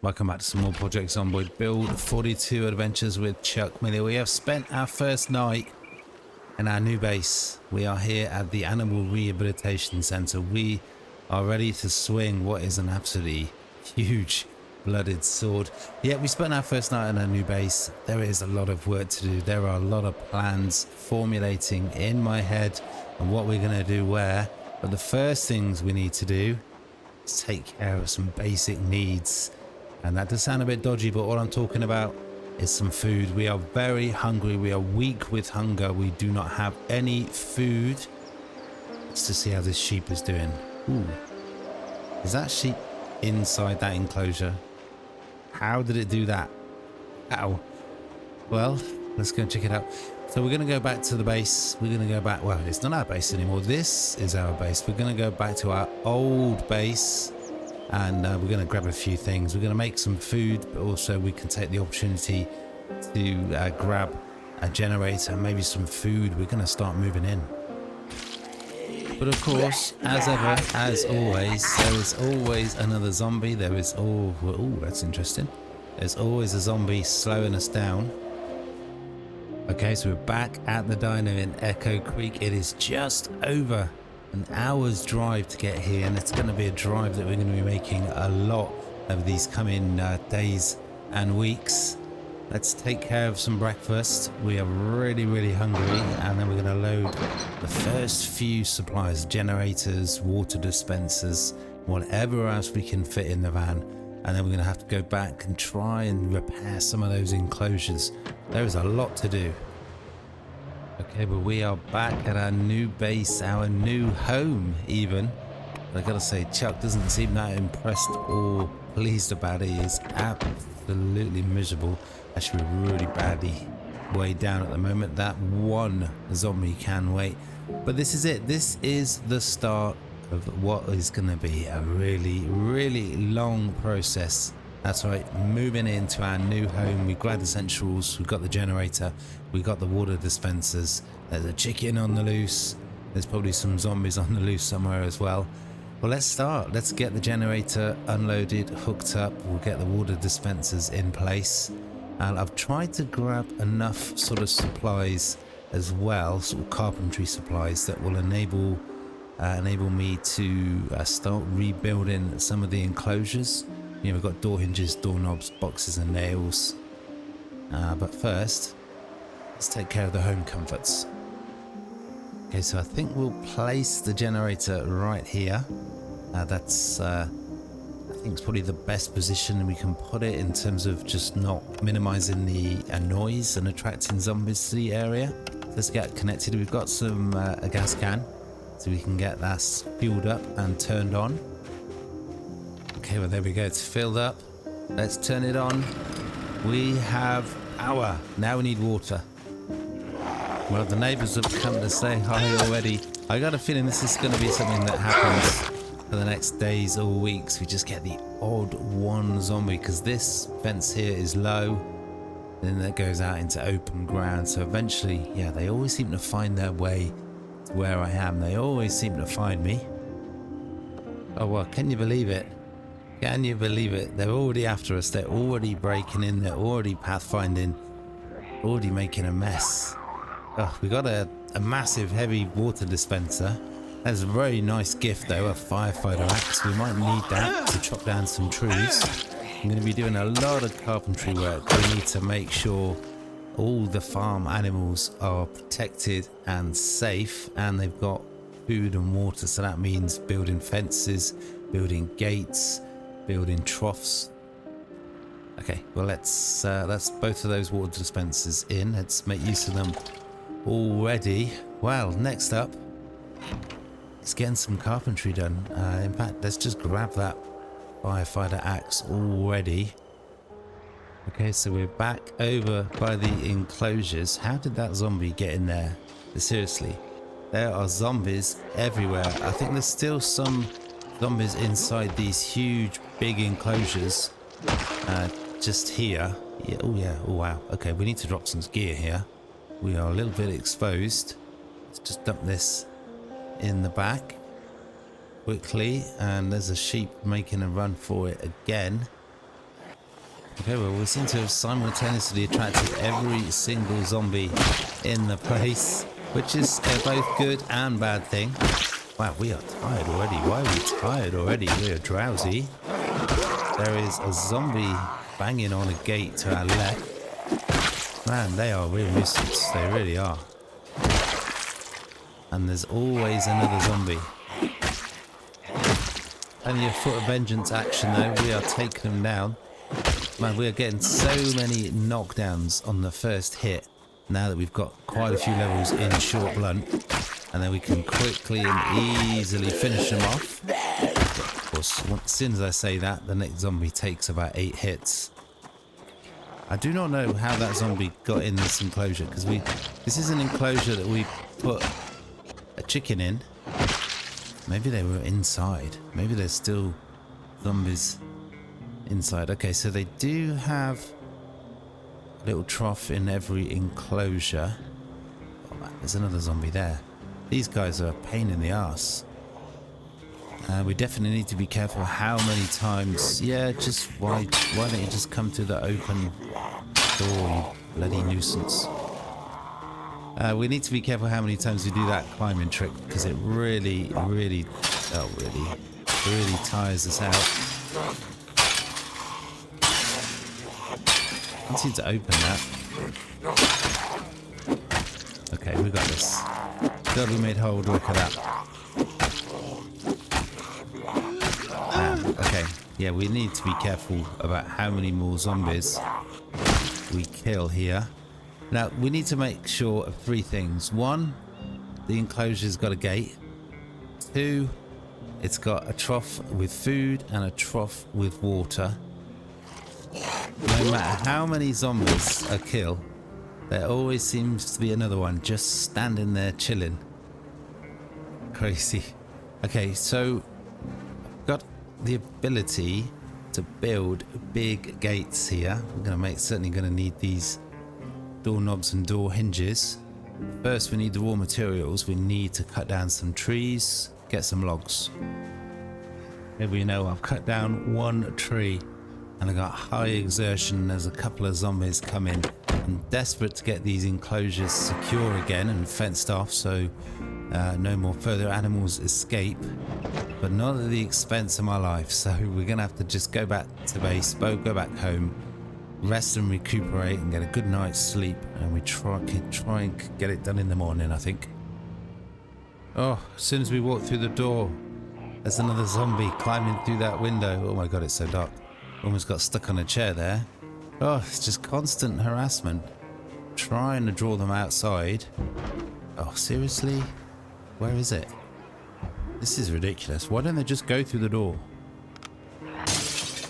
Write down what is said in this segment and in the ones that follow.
Welcome back to some more Project Zomboid Build 42 Adventures with Chuck Miller. We have spent our first night in our new base. We are here at the Animal Rehabilitation Center. We are ready to swing what is an absolutely huge blooded sword. Yeah, we spent our first night in our new base. There is a lot of work to do. There are a lot of plans formulating in my head on what we're going to do where. But the first things we need to do is take care of some basic needs. And that does sound a bit dodgy, but what I'm talking about is some food. We are very hungry. We are weak with hunger. We do not have any food. Let's just see how this sheep is doing. Ooh. Is that sheep inside that enclosure? How did it do that? Ow. Well, let's go and check it out. So we're going to go back to the base. We're going to go back. Well, it's not our base anymore. This is our base. We're going to go back to our old base. And we're going to grab a few things. We're going to make some food, but also we can take the opportunity to grab a generator and maybe some food. We're going to start moving in. But of course, as ever, as always, there is always another zombie. There is, oh, that's interesting. There's always a zombie slowing us down. Okay, so we're back at the diner in Echo Creek. It is just over an hour's drive to get here, and it's going to be a drive that we're going to be making a lot of these coming days and weeks. Let's take care of some breakfast. We are really hungry, and then we're going to load the first few supplies, generators, water dispensers, whatever else we can fit in the van, and then we're going to have to go back and try and repair some of those enclosures. There is a lot to do. Okay, but we are back at our new base, our new home even. But I gotta say, Chuck doesn't seem that impressed or pleased about it. He is absolutely miserable. Actually, really badly weighed down at the moment. That one zombie can wait. But this is it. This is the start of what is gonna be a really long process. That's right, moving into our new home. We grabbed the essentials, we got the generator, we got the water dispensers. There's a chicken on the loose. There's probably some zombies on the loose somewhere as well. Well, let's start. Let's get the generator unloaded, hooked up. We'll get the water dispensers in place. And I've tried to grab enough sort of supplies as well, sort of carpentry supplies that will enable me to start rebuilding some of the enclosures. You know, we've got door hinges, doorknobs, boxes and nails. But first, let's take care of the home comforts. Okay, so I think we'll place the generator right here. That's, I think it's probably the best position we can put it in terms of just not minimizing the noise and attracting zombies to the area. Let's get connected. We've got some a gas can, so we can get that fueled up and turned on. Okay, well there we go, it's filled up. Let's turn it on. We have power. Now we need water. Well, the neighbors have come to say hi already. I got a feeling this is going to be something that happens for the next days or weeks. We just get the odd one zombie because this fence here is low. Then that goes out into open ground. So eventually, yeah, they always seem to find their way to where I am. They always seem to find me. Oh, well, can you believe it? Can you believe it? They're already after us. They're already breaking in. They're already pathfinding. Already making a mess. Oh, we got a massive heavy water dispenser. That's a very nice gift though, a firefighter axe. We might need that to chop down some trees. I'm going to be doing a lot of carpentry work. We need to make sure all the farm animals are protected and safe, and they've got food and water. So that means building fences, building gates, building troughs. Okay, well let's both of those water dispensers in. Let's make use of them already. Well, next up, it's getting some carpentry done. In fact, let's just grab that firefighter axe already. Okay, so we're back over by the enclosures. How did that zombie get in there? Seriously, there are zombies everywhere. I think there's still some zombies inside these huge big enclosures just here. Yeah, oh yeah, oh wow. Okay, we need to drop some gear here. we are a little bit exposed. Let's just dump this in the back quickly, and there's a sheep making a run for it again. Okay, well, we seem to have simultaneously attracted every single zombie in the place, which is both good and bad thing. Wow, we are tired already. Why are we tired already? We are drowsy. There is a zombie banging on a gate to our left. Man, they are a real nuisance. They really are. And there's always another zombie. Only a foot of vengeance action though. We are taking them down. Man, we are getting so many knockdowns on the first hit now that we've got quite a few levels in short blunt, and then we can quickly and easily finish them off. Of course, as soon as I say that, the next zombie takes about 8 hits. I do not know how that zombie got in this enclosure, because this is an enclosure that we put a chicken in. Maybe they were inside. Maybe there's still zombies inside. Okay, so they do have a little trough in every enclosure. Oh, there's another zombie there. These guys are a pain in the ass. We definitely need to be careful how many times. Yeah, just why don't you just come to the open door, you bloody nuisance. We need to be careful how many times we do that climbing trick, because it really tires us out. I need to open that. Okay, we got this. God, we made hold. Look at that. Okay, yeah, we need to be careful about how many more zombies we kill here. Now, we need to make sure of 3 things. 1, the enclosure's got a gate. 2, it's got a trough with food and a trough with water. No matter how many zombies I kill, there always seems to be another one just standing there chilling. Crazy. Okay, so I've got the ability to build big gates here. We're certainly going to need these door knobs and door hinges. First, we need the raw materials. We need to cut down some trees, get some logs. Maybe you know I've cut down 1 tree and I got high exertion. There's a couple of zombies coming. I'm desperate to get these enclosures secure again and fenced off so no more further animals escape, but not at the expense of my life. So we're gonna have to just go back to base, go back home, rest and recuperate and get a good night's sleep, and we try and get it done in the morning, I think. Oh, as soon as we walk through the door, there's another zombie climbing through that window. Oh my god, it's so dark. Almost got stuck on a chair there. Oh, it's just constant harassment. Trying to draw them outside. Oh, seriously? Where is it? This is ridiculous. Why don't they just go through the door?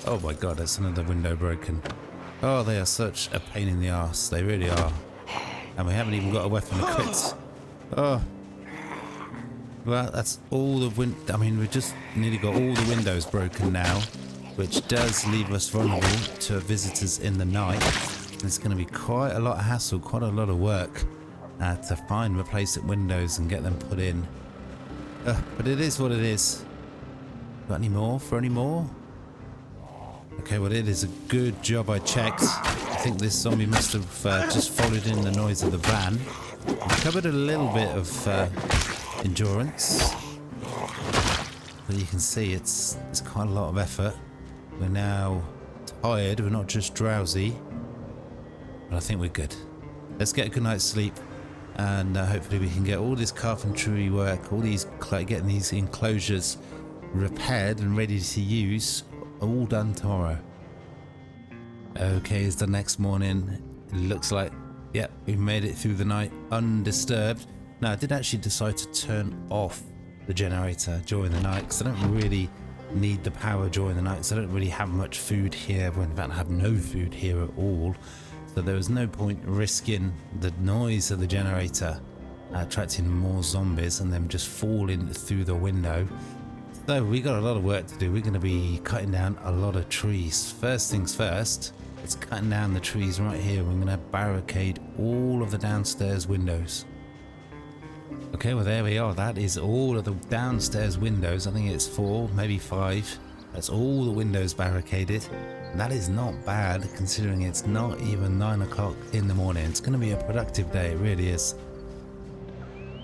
Oh my god, that's another window broken. Oh, they are such a pain in the arse. They really are. And we haven't even got a weapon equipped. Oh. Well, that's all the we've just nearly got all the windows broken now, which does leave us vulnerable to visitors in the night. And it's going to be quite a lot of hassle, quite a lot of work to find replacement windows and get them put in. But it is what it is. Got any more for any more? Okay, well, it is a good job I checked. I think this zombie must have just followed in the noise of the van. I covered a little bit of endurance. But you can see it's quite a lot of effort. We're now tired, we're not just drowsy. But I think we're good. Let's get a good night's sleep. And hopefully we can get all this carpentry work, getting these enclosures repaired and ready to use, all done tomorrow. Okay, it's the next morning. It looks like, yep, we made it through the night undisturbed. Now, I did actually decide to turn off the generator during the night because I don't really need the power during the night, so I don't really have much food here. Well, in fact, I have no food here at all. So there was no point risking the noise of the generator attracting more zombies and them just falling through the window. So we got a lot of work to do. We're going to be cutting down a lot of trees. First things first, It's cutting down the trees right here. We're going to barricade all of the downstairs windows. Okay, well there we are. That is all of the downstairs windows. I think it's 4, maybe 5. That's all the windows barricaded. And that is not bad considering it's not even 9 o'clock in the morning. It's going to be a productive day, it really is.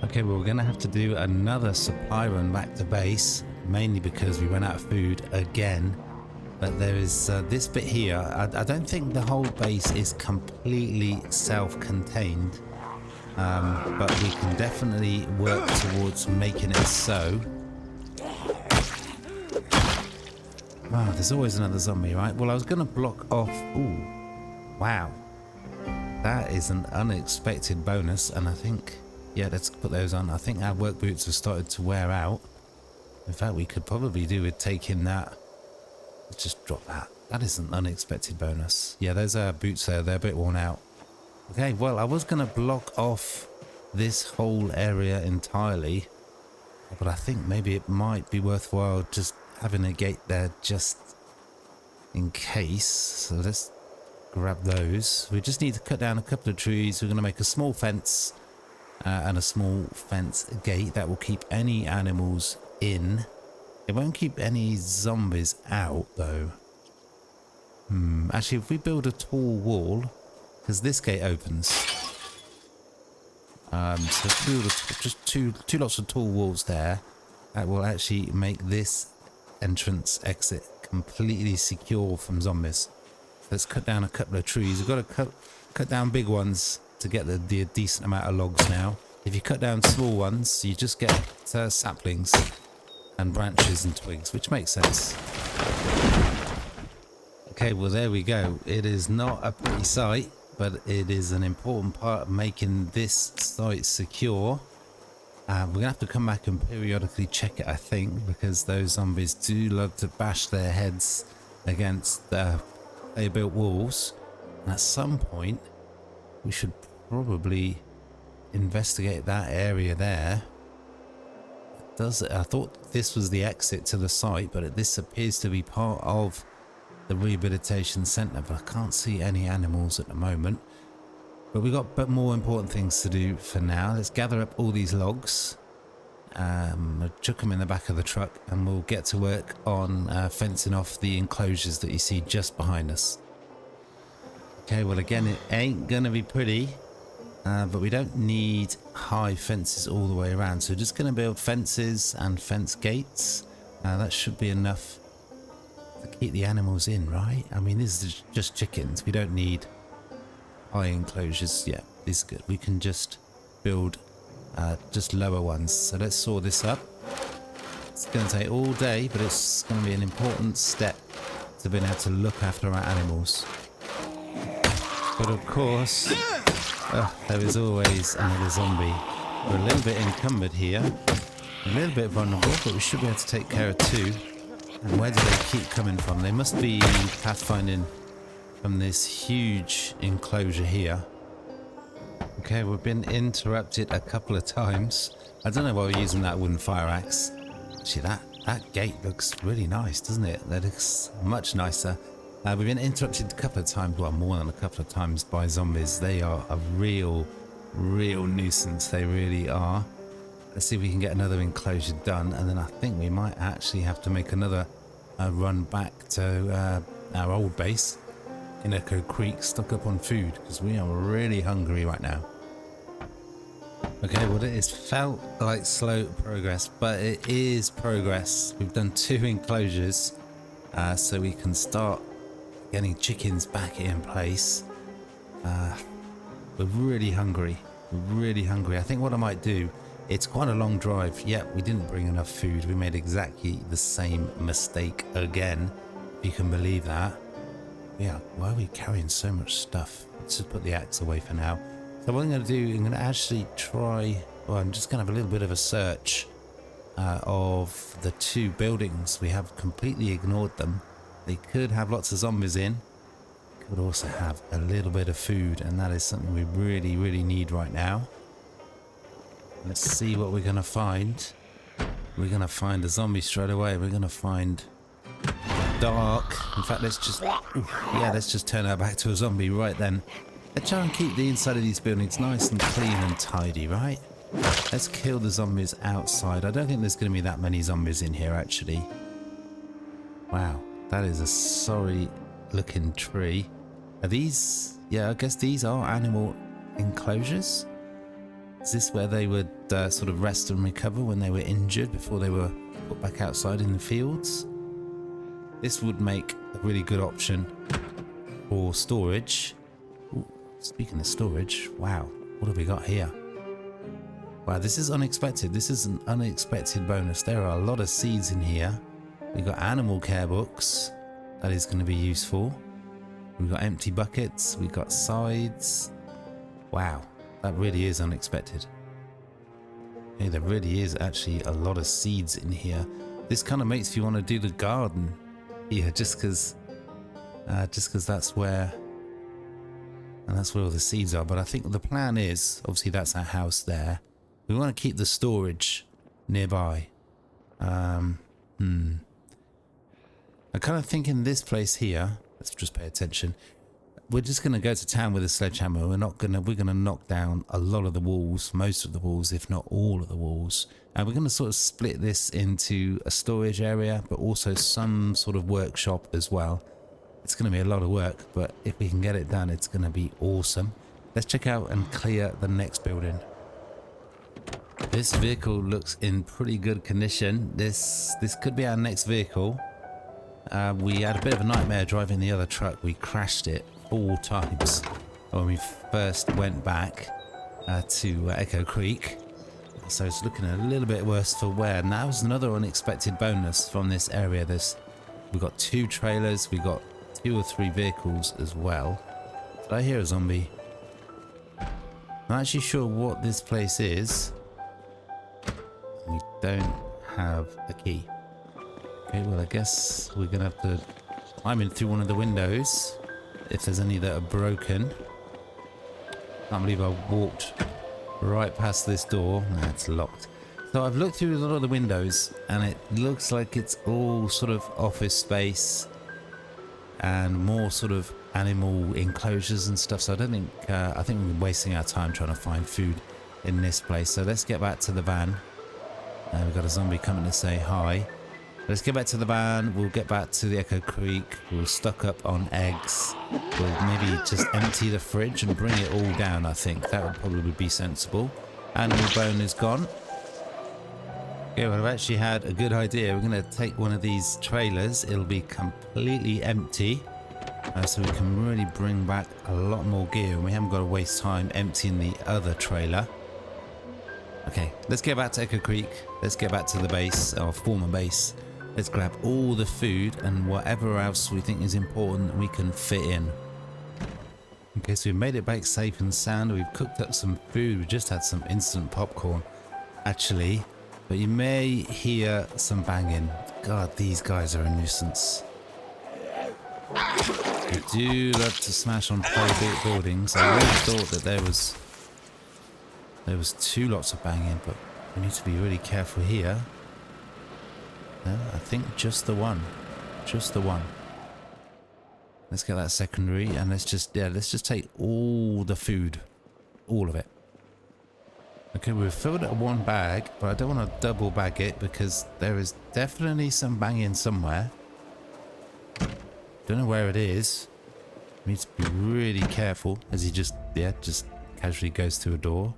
Okay, well we're going to have to do another supply run back to base, mainly because we ran out of food again. But there is this bit here. I don't think the whole base is completely self-contained. But we can definitely work towards making it so. Wow, there's always another zombie, right? Well, I was going to block off... Ooh, wow. That is an unexpected bonus, and I think... Yeah, let's put those on. I think our work boots have started to wear out. In fact, we could probably do with taking that. Let's just drop that. That is an unexpected bonus. Yeah, those are boots there. They're a bit worn out. Okay, well, I was going to block off this whole area entirely, but I think maybe it might be worthwhile just having a gate there just in case. So let's grab those. We just need to cut down a couple of trees. We're going to make a small fence and a small fence gate that will keep any animals in. It won't keep any zombies out, though. Actually, if we build a tall wall... Because this gate opens. So if we build just two lots of tall walls there, that will actually make this entrance exit completely secure from zombies. Let's cut down a couple of trees. We've got to cut down big ones to get the decent amount of logs now. If you cut down small ones, you just get saplings and branches and twigs, which makes sense. Okay, well there we go. It is not a pretty sight, but it is an important part of making this site secure. We're going to have to come back and periodically check it, I think, because those zombies do love to bash their heads against the built walls. And at some point, we should probably investigate that area there. I thought this was the exit to the site, but this appears to be part of the rehabilitation center, but I can't see any animals at the moment. But we've got more important things to do for now. Let's gather up all these logs, chuck them in the back of the truck, and we'll get to work on fencing off the enclosures that you see just behind us. Okay, well again, it ain't gonna be pretty, but we don't need high fences all the way around, so just gonna build fences and fence gates. That should be enough to keep the animals in, right? I mean, this is just chickens. We don't need high enclosures. Yeah, this is good. We can just build just lower ones. So let's saw this up. It's going to take all day, but it's going to be an important step to being able to look after our animals. But of course, there is always another zombie. We're a little bit encumbered here, a little bit vulnerable, but we should be able to take care of two. And where do they keep coming from? They must be pathfinding from this huge enclosure here. Okay, we've been interrupted a couple of times. I don't know why we're using that wooden fire axe. Actually, that gate looks really nice, doesn't it? That looks much nicer. We've been interrupted a couple of times, well, more than a couple of times, by zombies. They are a real nuisance. They really are. Let's see if we can get another enclosure done, and then I think we might actually have to make another run back to our old base in Echo Creek, stock up on food, because we are really hungry right now. Okay, well, it has felt like slow progress, but it is progress. We've done 2 enclosures, so we can start getting chickens back in place. We're really hungry. I think what I might do, it's quite a long drive. Yeah, we didn't bring enough food. We made exactly the same mistake again, if you can believe that. Yeah, why are we carrying so much stuff? Let's just put the axe away for now. So what I'm going to do, I'm going to actually try, well, I'm just going to have a little bit of a search of the 2 buildings. We have completely ignored them. They could have lots of zombies in, could also have a little bit of food, and that is something we really need right now. Let's see what we're going to find. We're going to find a zombie straight away. We're going to find dark. In fact, let's just turn her back to a zombie right then. Let's try and keep the inside of these buildings nice and clean and tidy, right? Let's kill the zombies outside. I don't think there's going to be that many zombies in here, actually. Wow, that is a sorry looking tree. Are these... yeah, I guess these are animal enclosures. Is this where they would sort of rest and recover when they were injured before they were put back outside in the fields? This would make a really good option for storage. Ooh, speaking of storage, wow, what have we got here? Wow, this is unexpected. This is an unexpected bonus. There are a lot of seeds in here. We've got animal care books. That is going to be useful. We've got empty buckets. We've got sides. Wow, that really is unexpected. Hey, there really is actually a lot of seeds in here. This kind of makes you want to do the garden here, just because that's where all the seeds are. But I think the plan is, obviously that's our house there. We want to keep the storage nearby. I'm kind of thinking this place here. Let's just pay attention. We're just going to go to town with a sledgehammer. We're going to knock down a lot of the walls, most of the walls, if not all of the walls. And we're going to sort of split this into a storage area, but also some sort of workshop as well. It's going to be a lot of work, but if we can get it done, it's going to be awesome. Let's check out and clear the next building. This vehicle looks in pretty good condition. This could be our next vehicle. We had a bit of a nightmare driving the other truck. We crashed it 4 times when we first went back to Echo Creek. So it's looking a little bit worse for wear. And that was another unexpected bonus from this area. We've got 2 trailers. We've got 2 or 3 vehicles as well. Did I hear a zombie? I'm not actually sure what this place is. We don't have a key. Okay, well, I guess we're going to have to climb in through one of the windows if there's any that are broken. Can't believe I walked right past this door. Nah, it's locked. So I've looked through a lot of the windows and it looks like it's all sort of office space and more sort of animal enclosures and stuff. So I don't think, I think we're wasting our time trying to find food in this place. So let's get back to the van. We've got a zombie coming to say hi. Let's get back to the van. We'll get back to the Echo Creek. We'll stock up on eggs. We'll maybe just empty the fridge and bring it all down. I think that would probably be sensible. Animal bone is gone. Okay, well, I've actually had a good idea. We're going to take one of these trailers. It'll be completely empty. So we can really bring back a lot more gear. And we haven't got to waste time emptying the other trailer. Okay, let's get back to Echo Creek. Let's get back to the base, our former base. Let's grab all the food and whatever else we think is important we can fit in. Okay, so we've made it back safe and sound. We've cooked up some food. We just had some instant popcorn, actually. But you may hear some banging. God, these guys are a nuisance. They do love to smash on private buildings. I really thought that there was 2 lots of banging, but we need to be really careful here. No, I think just the one. Just the one. Let's get that secondary and let's just take all the food. All of it. Okay, we've filled up 1 bag, but I don't want to double bag it because there is definitely some banging somewhere. Don't know where it is. We need to be really careful as he just casually goes to a door.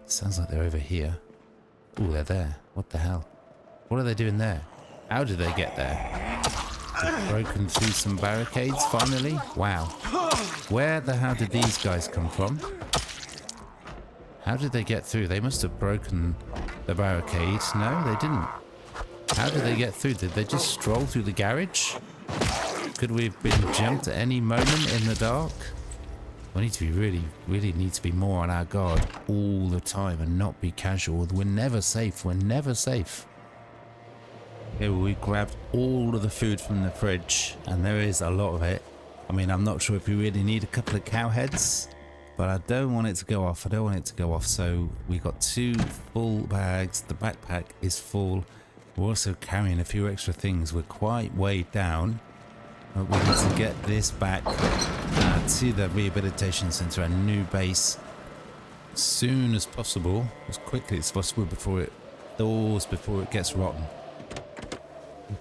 Sounds like they're over here. Oh, they're there. What the hell? What are they doing there? How did they get there? They've broken through some barricades finally? Wow. Where the hell did these guys come from? How did they get through? They must have broken the barricade. No, they didn't. How did they get through? Did they just stroll through the garage? Could we have been jumped at any moment in the dark? We need to be really need to be more on our guard all the time and not be casual. We're never safe. We're never safe. Okay, well, we grabbed all of the food from the fridge and there is a lot of it. I mean, I'm not sure if we really need a couple of cow heads, but I don't want it to go off. I don't want it to go off. So we got 2 full bags. The backpack is full. We're also carrying a few extra things. We're quite weighed down. But we need to get this back to the rehabilitation center, a new base, as soon as possible, as quickly as possible before it thaws, before it gets rotten.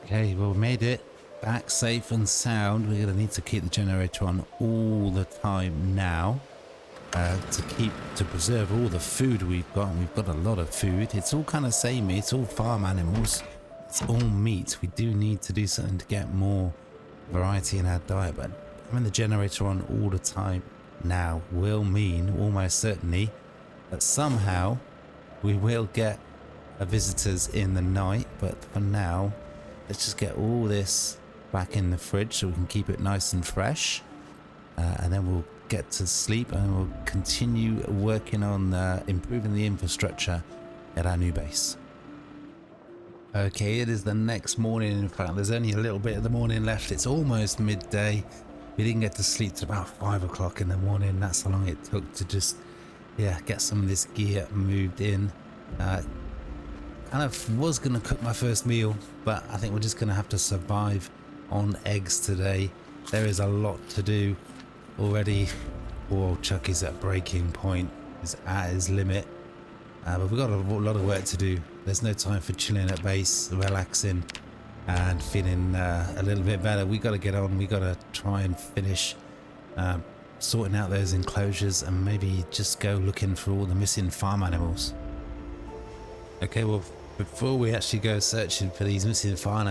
Okay, well, we made it back safe and sound. We're going to need to keep the generator on all the time now to preserve all the food we've got. And we've got a lot of food. It's all kind of samey. It's all farm animals. It's all meat. We do need to do something to get more variety in our diet, but having the generator on all the time now will mean almost certainly that somehow we will get visitors in the night. But for now, let's just get all this back in the fridge so we can keep it nice and fresh, and then we'll get to sleep and we'll continue working on improving the infrastructure at our new base. Okay, it is the next morning. In fact, there's only a little bit of the morning left. It's almost midday. We didn't get to sleep till about 5 o'clock in the morning. That's how long it took to just, get some of this gear moved in. Kind of was going to cook my first meal, but I think we're just going to have to survive on eggs today. There is a lot to do already. Poor old Chuck is at breaking point. He's at his limit. But we've got a lot of work to do. There's no time for chilling at base, relaxing and feeling a little bit better. We got to get on. We got to try and finish sorting out those enclosures and maybe just go looking for all the missing farm animals. Okay, well, before we actually go searching for these missing farm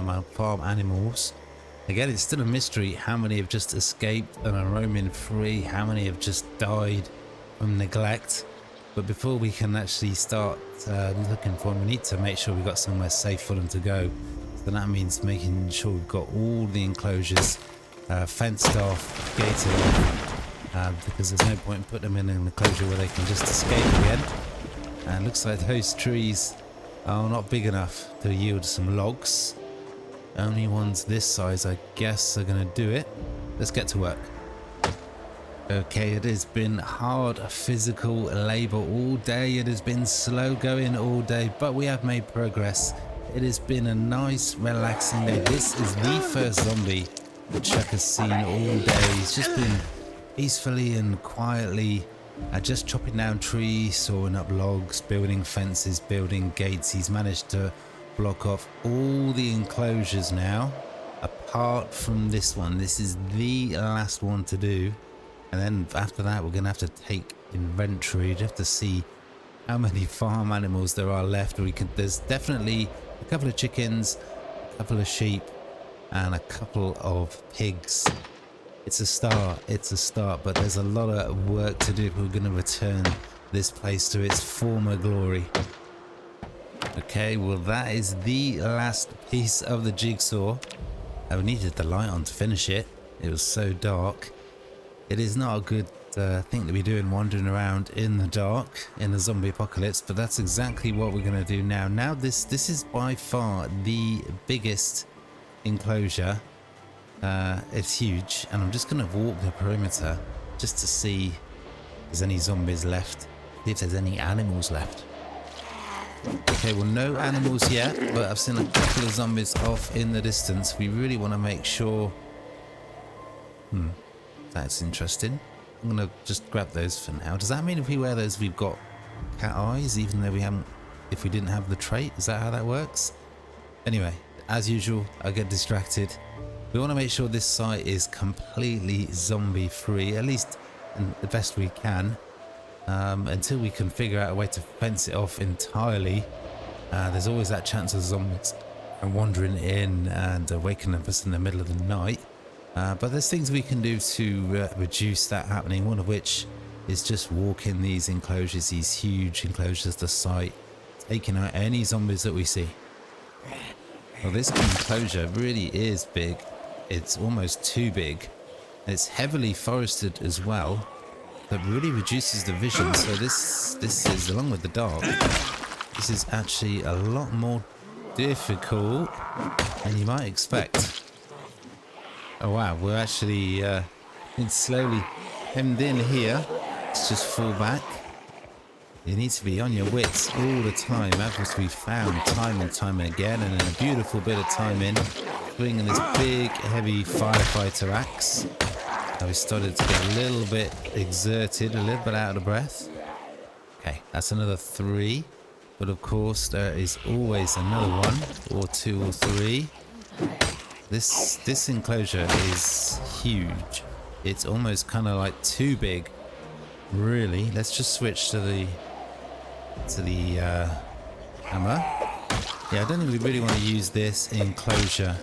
animals, again, it's still a mystery how many have just escaped and are roaming free, how many have just died from neglect. But before we can actually start looking for them, we need to make sure we've got somewhere safe for them to go. So that means making sure we've got all the enclosures fenced off, gated off, because there's no point in putting them in an enclosure where they can just escape again. And it looks like those trees are not big enough to yield some logs. Only ones this size, I guess, are going to do it. Let's get to work. Okay, it has been hard physical labor all day. It has been slow going all day, but we have made progress. It has been a nice, relaxing day. This is the first zombie that Chuck has seen all day. He's just been peacefully and quietly just chopping down trees, sawing up logs, building fences, building gates. He's managed to block off all the enclosures now, apart from this one. This is the last one to do. And then after that, we're going to have to take inventory. You have to see how many farm animals there are left. There's definitely a couple of chickens, a couple of sheep, and a couple of pigs. It's a start, but there's a lot of work to do if we're going to return this place to its former glory. Okay, well, that is the last piece of the jigsaw. I needed the light on to finish it. It was so dark. It is not a good thing to be doing, wandering around in the dark in a zombie apocalypse, but that's exactly what we're going to do now. Now this is by far the biggest enclosure. It's huge, and I'm just going to walk the perimeter just to see if there's any zombies left, see if there's any animals left. Okay, well, no animals yet, but I've seen a couple of zombies off in the distance. We really want to make sure. That's interesting. I'm going to just grab those for now. Does that mean if we wear those, we've got cat eyes, even though we haven't, if we didn't have the trait? Is that how that works? Anyway, as usual, I get distracted. We want to make sure this site is completely zombie free, at least the best we can, until we can figure out a way to fence it off entirely. There's always that chance of zombies wandering in and waking us in the middle of the night. But there's things we can do to reduce that happening, one of which is just walking these enclosures, these huge enclosures to sight, taking out any zombies that we see. Well, this enclosure really is big. It's almost too big. It's heavily forested as well. That really reduces the vision. So this is, along with the dark, this is actually a lot more difficult than you might expect. Oh wow, we're actually slowly hemmed in here. Let's just fall back. You need to be on your wits all the time, as we found time and time again, and in a beautiful bit of timing, swinging this big, heavy firefighter axe. Now we started to get a little bit exerted, a little bit out of breath. Okay, that's another 3. But of course, there is always another 1 or 2 or 3. This enclosure is huge. It's almost kind of like too big, really. Let's just switch to the hammer. Yeah, I don't think we really want to use this enclosure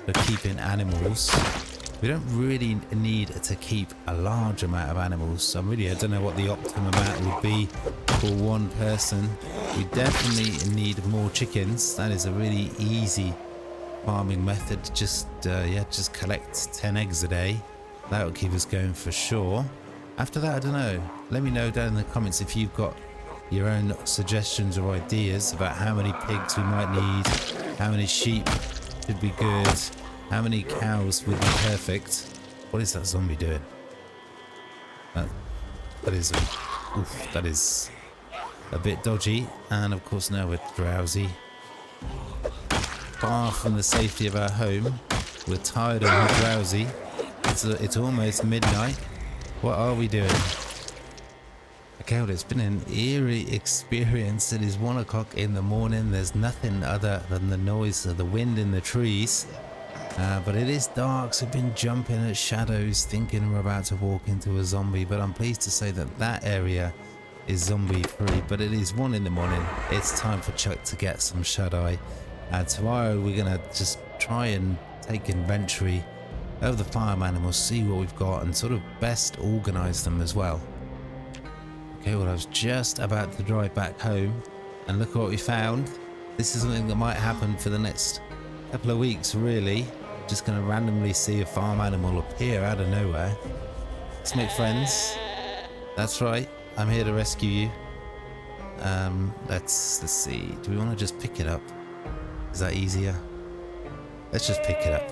for keeping animals. We don't really need to keep a large amount of animals. So I don't know what the optimum amount would be for one person. We definitely need more chickens. That is a really easy farming method. Just collect 10 eggs a day. That will keep us going for sure. After that, I don't know. Let me know down in the comments if you've got your own suggestions or ideas about how many pigs we might need, how many sheep should be good, how many cows would be perfect. What is that zombie doing? That is a bit dodgy. And of course now we're drowsy. Far from the safety of our home. We're tired and we're drowsy. It's almost midnight. What are we doing? Okay, well, it's been an eerie experience. It is 1 o'clock in the morning. There's nothing other than the noise of the wind in the trees. But it is dark, so I've been jumping at shadows thinking we're about to walk into a zombie. But I'm pleased to say that that area is zombie free. But it is 1 in the morning. It's time for Chuck to get some shut-eye. Tomorrow we're going to just try and take inventory of the farm animals, see what we've got, and sort of best organize them as well. Okay, well, I was just about to drive back home, and look what we found. This is something that might happen for the next couple of weeks, really. Just going to randomly see a farm animal appear out of nowhere. Let's make friends. That's right, I'm here to rescue you. Let's see. Do we want to just pick it up? Is that easier? Let's just pick it up.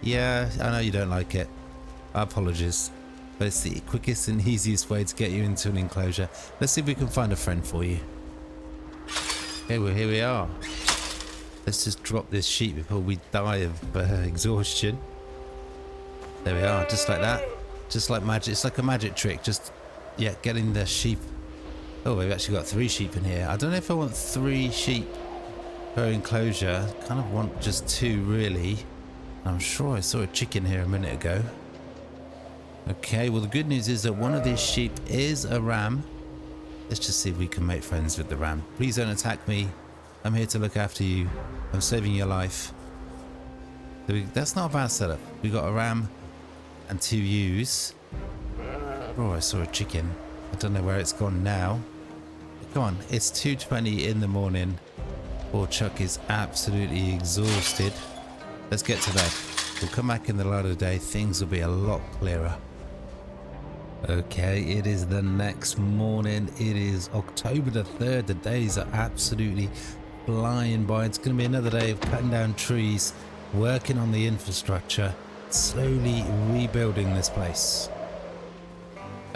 Yeah, I know you don't like it. Apologies. But it's the quickest and easiest way to get you into an enclosure. Let's see if we can find a friend for you. Okay, well, here we are. Let's just drop this sheep before we die of exhaustion. There we are, just like that. Just like magic. It's like a magic trick. Just, yeah, getting the sheep. Oh, we've actually got 3 sheep in here. I don't know if I want 3 sheep per enclosure. I kind of want just 2, really. I'm sure I saw a chicken here a minute ago. Okay, well, the good news is that one of these sheep is a ram. Let's just see if we can make friends with the ram. Please don't attack me. I'm here to look after you. I'm saving your life. That's not a bad setup. We got a ram and 2 ewes. Oh, I saw a chicken. I don't know where it's gone now. Come on, it's 2:20 in the morning. Poor Chuck is absolutely exhausted. Let's get to bed. We'll come back in the light of the day. Things will be a lot clearer. Okay, it is the next morning. It is October the 3rd. The days are absolutely flying by. It's going to be another day of cutting down trees, working on the infrastructure, slowly rebuilding this place.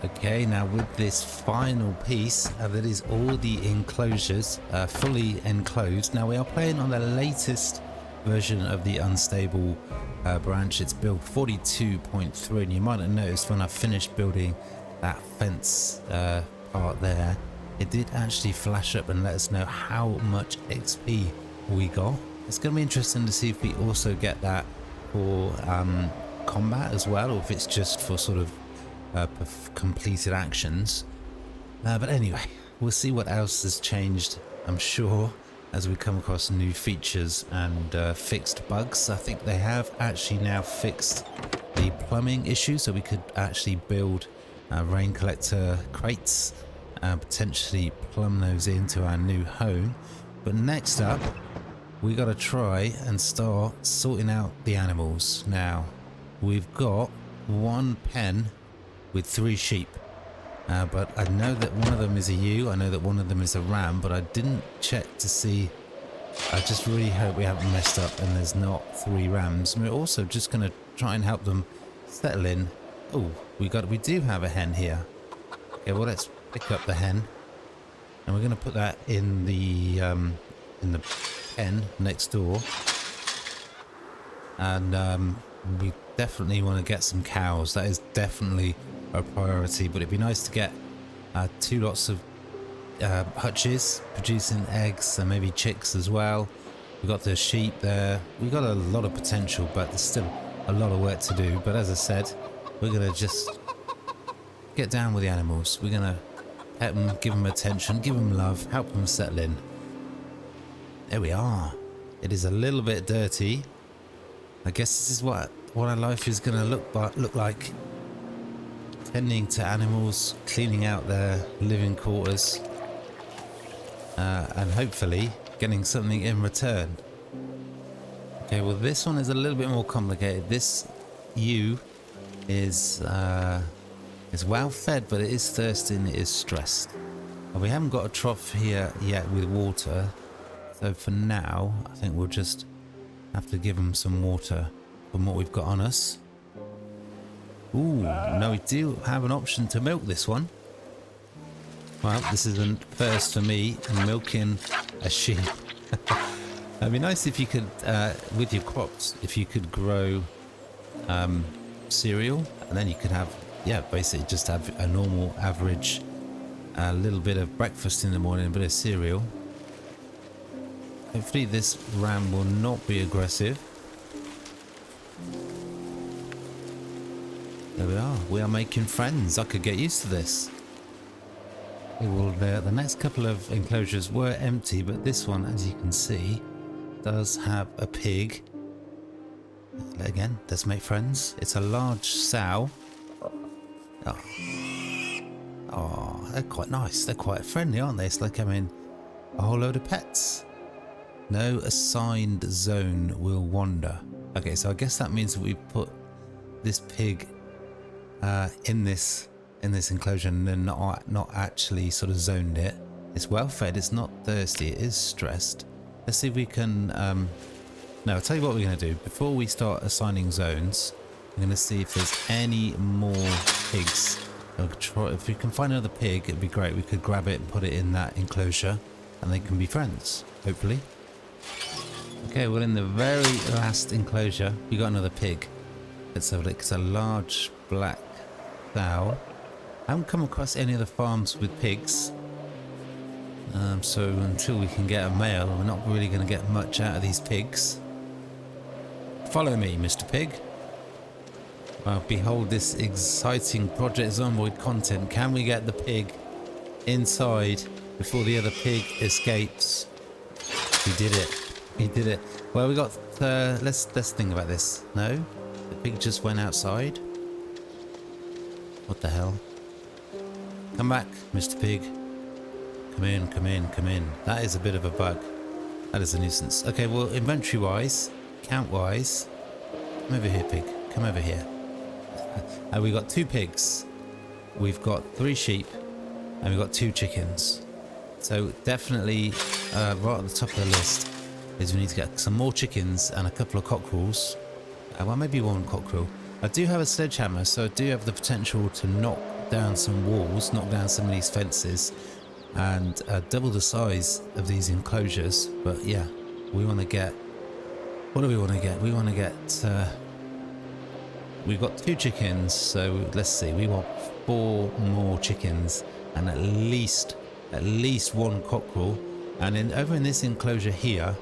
Okay, now with this final piece, that is all the enclosures fully enclosed. Now we are playing on the latest version of the unstable branch. It's build 42.3, and you might have noticed when I finished building that fence part there, it did actually flash up and let us know how much XP we got. It's going to be interesting to see if we also get that for combat as well, or if it's just for sort of completed actions. But anyway, we'll see what else has changed, I'm sure, as we come across new features and fixed bugs. I think they have actually now fixed the plumbing issue, so we could actually build rain collector crates and potentially plumb those into our new home. But next up, we got to try and start sorting out the animals. Now, we've got 1 pen with 3 sheep. But I know that one of them is a ewe, I know that one of them is a ram, but I didn't check to see. I just really hope we haven't messed up and there's not 3 rams. And we're also just going to try and help them settle in. Oh, we do have a hen here. Okay, well, let's pick up the hen and we're going to put that in the pen next door. And we definitely want to get some cows. That is definitely a priority, but it'd be nice to get 2 lots of hutches producing eggs and maybe chicks as well. We've got the sheep there. We've got a lot of potential, but there's still a lot of work to do. But as I said, we're going to just get down with the animals. We're going to help them, give them attention, give them love, help them settle in. There we are. It is a little bit dirty. I guess this is what our life is going to look like. Tending to animals, cleaning out their living quarters, and hopefully getting something in return. Okay, well this one is a little bit more complicated. This ewe is well fed, but it is thirsty and it is stressed. And we haven't got a trough here yet with water, so for now I think we'll just have to give them some water from what we've got on us. Ooh, no, we do have an option to milk this one. Well, this is a first for me, milking a sheep. It'd be nice if you could, with your crops, if you could grow cereal, and then you could have, yeah, basically just have a normal average, little bit of breakfast in the morning, a bit of cereal. Hopefully this ram will not be aggressive. There we are. We are making friends. I could get used to this. Well, the next couple of enclosures were empty, but this one, as you can see, does have a pig. Again, let's make friends. It's a large sow. Oh, they're quite nice. They're quite friendly, aren't they? It's like having a whole load of pets. No assigned zone will wander. Okay, so I guess that means that we put this pig in this enclosure and then not actually sort of zoned it. It's well fed, it's not thirsty, it is stressed. Let's see if we can no, I'll tell you what we're going to do. Before we start assigning zones, I'm going to see if there's any more pigs. If we can find another pig, it'd be great. We could grab it and put it in that enclosure and they can be friends, hopefully. Okay, well, in the very last enclosure we got another pig. Let's have a look. It's a large black sow. I haven't come across any other farms with pigs, so until we can get a male, we're not really going to get much out of these pigs. Follow me, Mr. Pig. Behold this exciting Project Zomboid content. Can we get the pig inside before the other pig escapes? We did it. We did it. Well, we got. Let's think about this. No, the pig just went outside. What the hell? Come back, Mr. Pig. Come in, come in, come in. That is a bit of a bug. That is a nuisance. Okay, well, inventory-wise, count-wise, come over here, pig. Come over here. We've got 2 pigs. We've got 3 sheep, and we've got 2 chickens. So definitely, right at the top of the list is we need to get some more chickens and a couple of cockerels. Well, maybe 1 cockerel. I do have a sledgehammer, so I do have the potential to knock down some walls, knock down some of these fences, and double the size of these enclosures. But yeah, we want to get. What do we want to get? We want to get. We've got 2 chickens, so let's see. We want 4 more chickens and at least 1 cockerel. And then over in this enclosure here,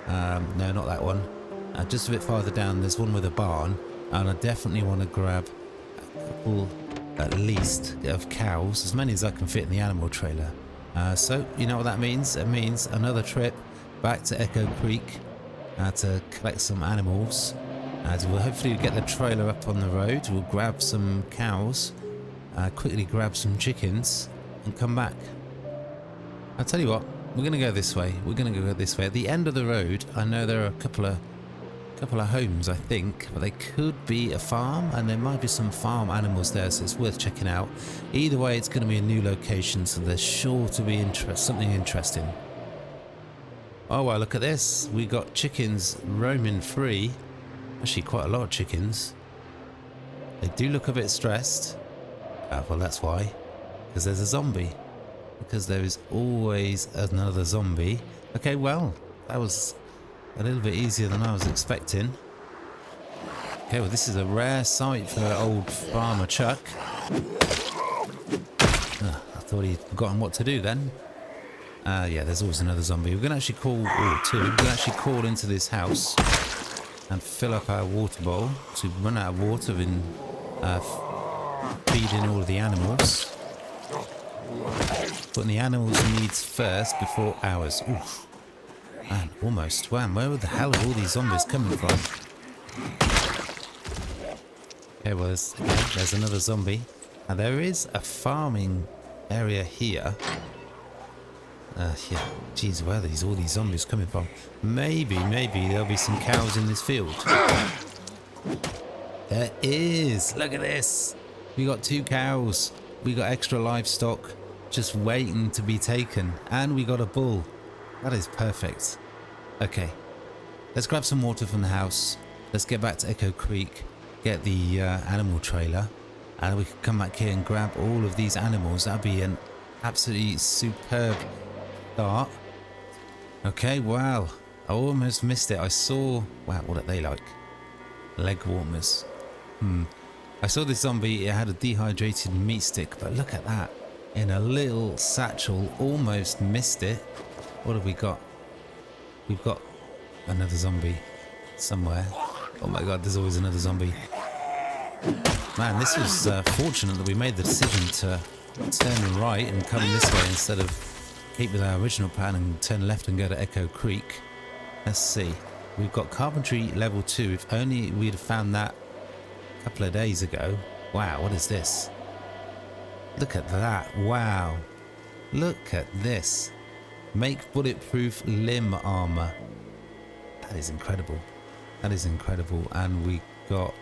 no, not that one. Just a bit farther down, there's one with a barn, and I definitely want to grab a couple, at least, of cows, as many as I can fit in the animal trailer. So you know what that means? It means another trip back to Echo Creek to collect some animals. We'll hopefully get the trailer up on the road. We'll grab some cows, quickly grab some chickens, and come back. I'll tell you what, we're going to go this way. We're going to go this way. At the end of the road, I know there are a couple of homes, I think, but they could be a farm, and there might be some farm animals there, so it's worth checking out. Either way, it's going to be a new location, so there's sure to be something interesting. Oh well, look at this. We got chickens roaming free. Actually, quite a lot of chickens. They do look a bit stressed. Well, that's why. Because there's a zombie. because there is always another zombie. Okay, well, that was a little bit easier than I was expecting. Okay, well, this is a rare sight for old Farmer Chuck. I thought he'd forgotten what to do then. Yeah, there's always another zombie. We're going to actually call, or two, we're going to actually call into this house and fill up our water bowl. So we've run out of water in feeding all of the animals. Putting the animals' needs first before ours. Oof. Man, almost. Wow, where the hell are all these zombies coming from? Okay, well, there's another zombie. Now, there is a farming area here. Yeah, geez, where are all these zombies coming from? Maybe there'll be some cows in this field. There is! Look at this! We got 2 cows. We got extra livestock just waiting to be taken. And we got a bull. That is perfect. Okay, let's grab some water from the house. Let's get back to Echo Creek, get the animal trailer, and we can come back here and grab all of these animals. That'd be an absolutely superb start. Okay, wow, I almost missed it. I saw, wow, what are they like? Leg warmers. I saw this zombie. It had a dehydrated meat stick, but look at that, in a little satchel. Almost missed it. What have we got? We've got another zombie somewhere. Oh my god, there's always another zombie. Man, this was fortunate that we made the decision to turn right and come this way instead of keep with our original plan and turn left and go to Echo Creek. Let's see. We've got carpentry level 2. If only we'd have found that a couple of days ago. Wow, what is this? Look at that. Wow. Look at this. Make bulletproof limb armor. That is incredible. That is incredible. And we got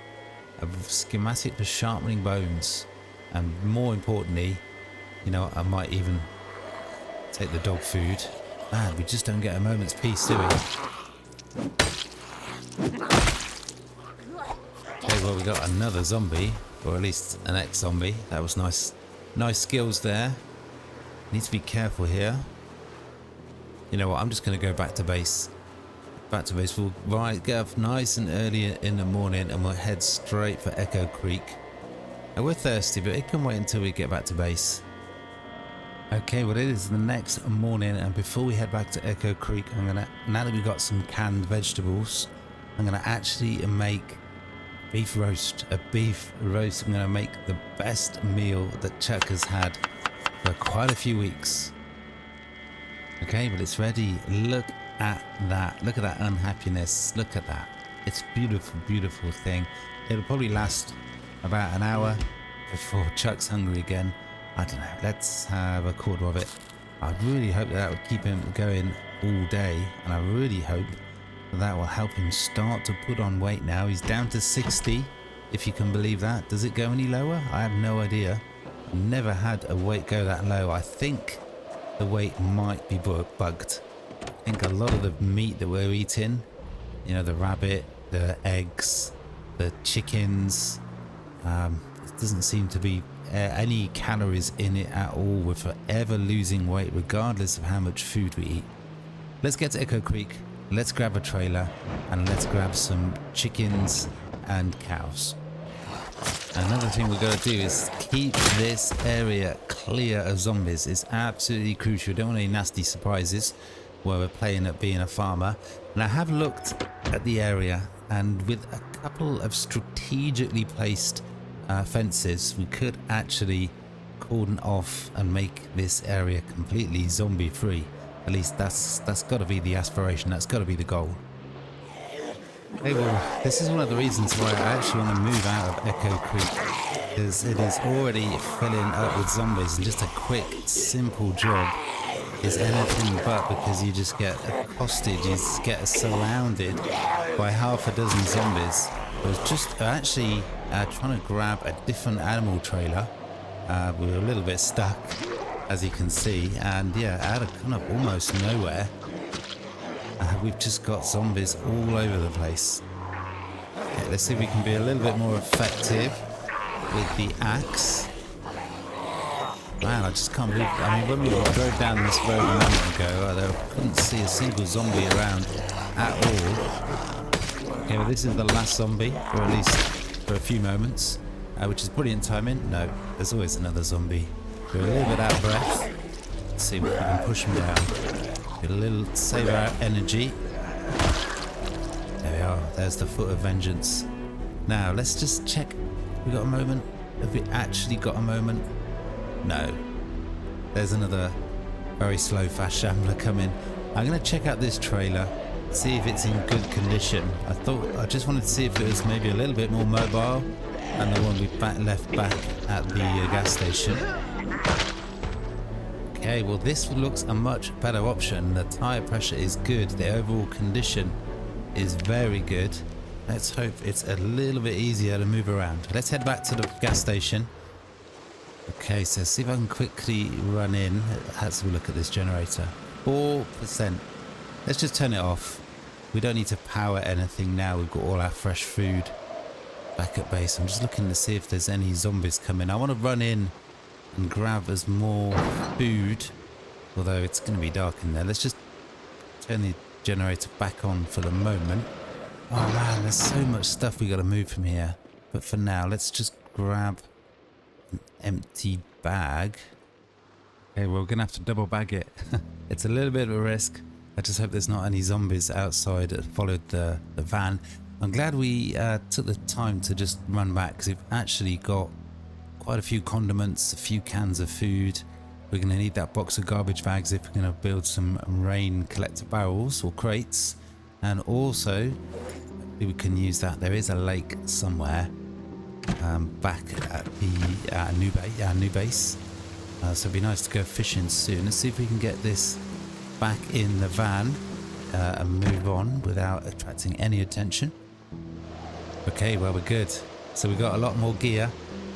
a schematic for sharpening bones. And more importantly, you know, I might even take the dog food. Man, we just don't get a moment's peace, do we? Okay, well, we got another zombie, or at least an ex-zombie. That was nice. Nice skills there. Need to be careful here. You know what, I'm just going to go back to base. Back to base. We'll get up nice and early in the morning and we'll head straight for Echo Creek. And we're thirsty, but it can wait until we get back to base. Okay, well, it is the next morning, and before we head back to Echo Creek, I'm going to, now that we've got some canned vegetables, I'm going to actually make beef roast. A beef roast. I'm going to make the best meal that Chuck has had for quite a few weeks. Okay, but it's ready. Look at that. Look at that unhappiness. Look at that. It's a beautiful, beautiful thing. It'll probably last about an hour before Chuck's hungry again. I don't know. Let's have a quarter of it. I really hope that would keep him going all day. And I really hope that will help him start to put on weight now. He's down to 60, if you can believe that. Does it go any lower? I have no idea. I've never had a weight go that low. I think the weight might be bugged. I think a lot of the meat that we're eating, you know, the rabbit, the eggs, the chickens, it doesn't seem to be any calories in it at all. We're forever losing weight regardless of how much food we eat. Let's get to Echo Creek, let's grab a trailer, and let's grab some chickens and cows. Another thing we've got to do is keep this area clear of zombies. It's absolutely crucial. We don't want any nasty surprises where we're playing at being a farmer. And I have looked at the area, and with a couple of strategically placed fences, we could actually cordon off and make this area completely zombie free. At least that's got to be the aspiration. That's got to be the goal. Okay, well, this is one of the reasons why I actually want to move out of Echo Creek, because it is already filling up with zombies, and just a quick, simple job is anything but, because you just get accosted, you just get surrounded by half a dozen zombies. I was just actually trying to grab a different animal trailer. We were a little bit stuck, as you can see, and yeah, out of kind of almost nowhere, we've just got zombies all over the place. Okay, let's see if we can be a little bit more effective with the axe. Man, I just can't believe. I mean, when we drove down this road a moment ago, I couldn't see a single zombie around at all. Okay, well, this is the last zombie, or at least for a few moments, which is brilliant timing. No, there's always another zombie. We're a little bit out of breath. Let's see if we can push him down. Get a little save our energy. There we are. There's the foot of vengeance. Now let's just check. We got a moment? Have we actually got a moment? No. There's another very slow fast shambler coming. I'm going to check out this trailer, see if it's in good condition. I just wanted to see if it was maybe a little bit more mobile than the one we left back at the gas station. Okay, well this looks a much better option. The tire pressure is good. The overall condition is very good. Let's hope it's a little bit easier to move around. Let's head back to the gas station. Okay, so see if I can quickly run in. Let's have a look at this generator. 4%. Let's just turn it off. We don't need to power anything now. We've got all our fresh food back at base. I'm just looking to see if there's any zombies coming. I want to run in and grab as more food, although it's going to be dark in there. Let's just turn the generator back on for the moment. Oh man, there's so much stuff we got to move from here. But for now, let's just grab an empty bag. Okay, we're going to have to double bag it. It's a little bit of a risk. I just hope there's not any zombies outside that followed the van. I'm glad we took the time to just run back, because we've actually got quite a few condiments, a few cans of food. We're going to need that box of garbage bags if we're going to build some rain collector barrels or crates. And also, we can use that. There is a lake somewhere back at our new base. So it'd be nice to go fishing soon. Let's see if we can get this back in the van and move on without attracting any attention. Okay, well, we're good. So we've got a lot more gear.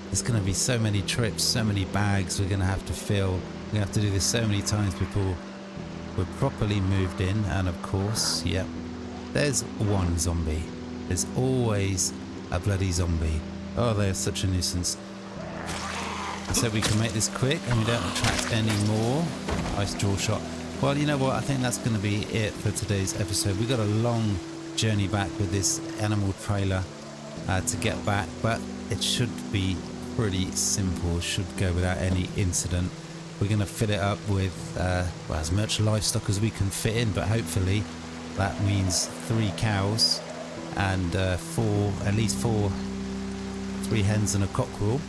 There's going to be so many trips, so many bags we're going to have to fill. We're going to have to do this so many times before we're properly moved in. And of course, yep, there's one zombie. There's always a bloody zombie. Oh, they're such a nuisance. So we can make this quick and we don't attract any more. Nice draw shot. Well, you know what? I think that's going to be it for today's episode. We've got a long journey back with this animal trailer to get back, but it should be pretty simple. Should go without any incident. We're going to fill it up with well, as much livestock as we can fit in, but hopefully that means 3 cows and at least 3 hens and a cockerel.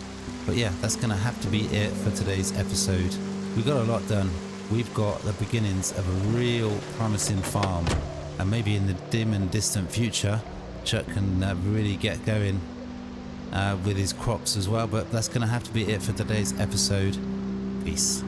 But yeah, that's going to have to be it for today's episode. We've got a lot done. We've got the beginnings of a real promising farm, and maybe in the dim and distant future Chuck can really get going with his crops as well. But that's going to have to be it for today's episode. Peace.